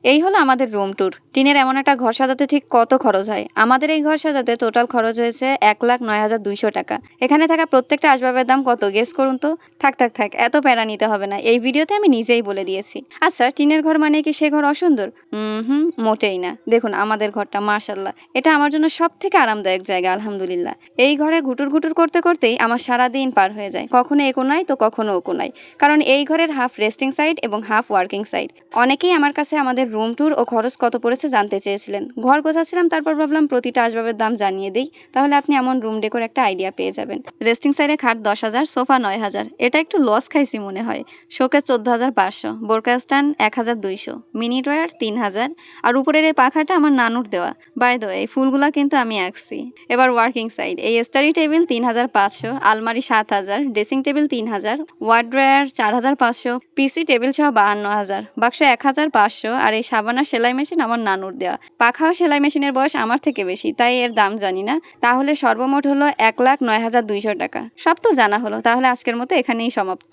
এই হলো আমাদের রুম ট্যুর। টিনের এমন একটা ঘর সাজাতে ঠিক কত খরচ হয়? আমাদের এই ঘর সাজাতে টোটাল খরচ হয়েছে 1,09,200 টাকা। এখানে থাকা প্রত্যেকটা আসবাবের দাম কত গেস করুন তো। থাক, এত প্যারা নিতে হবে না, এই ভিডিওতে আমি নিজেই বলে দিয়েছি। আচ্ছা, টিনের ঘর মানে কি সে ঘর অসুন্দর? মোটেই না। দেখুন আমাদের ঘরটা, মাশাল্লাহ, এটা আমার জন্য সব থেকে আরামদায়ক জায়গা, আলহামদুলিল্লাহ। এই ঘরে ঘুটুর ঘুটুর করতে করতেই আমার সারা দিন পার হয়ে যায়, কখনো এ কোনায় তো কখনো ও কোনায়। কারণ এই ঘরের হাফ রেস্টিং সাইড এবং হাফ ওয়ার্কিং সাইড। অনেকেই আমার কাছে আমাদের রুম ট্যুর ও খরচ কত পড়েছে জানতে চেয়েছিলেন। ঘর গোছাচ্ছিলাম, তারপর ভাবলাম প্রতিটা আসবাবের দাম জানিয়ে দিই, তাহলে আপনি এমন রুম ডেকোর একটা আইডিয়া পেয়ে যাবেন। রেস্টিং সাইডে খাট 10,000, সোফা 9,000। এটা একটু লস খাইছি মনে হয়। শোকেস 14,500, বোরকা স্ট্যান্ড 1,200, মিনি ড্রয়ার 3,000। আর উপরের এই পাখাটা আমার নানুর দেওয়া। বাই দ্য ওয়ে, এই ফুলগুলা কিন্তু আমি আঁকছি। এবার ওয়ার্কিং সাইড, এই স্টাডি টেবিল 3,500, আলমারি 7,000, ড্রেসিং টেবিল 3,000, ওয়ার্ড ড্রয়ার 4,500, পিসি টেবিল সহ 52,000, বাক্স 1,500। আর এই সাবানা সেলাই মেশিন আমার নানুর দেওয়া। পাখা ও সেলাই মেশিনের বয়স আমার থেকে বেশি, তাই এর দাম জানি না। তাহলে সর্বমোট হলো 1,09,200 টাকা। সব তো জানা হলো, তাহলে আজকের মতো এখানেই সমাপ্ত।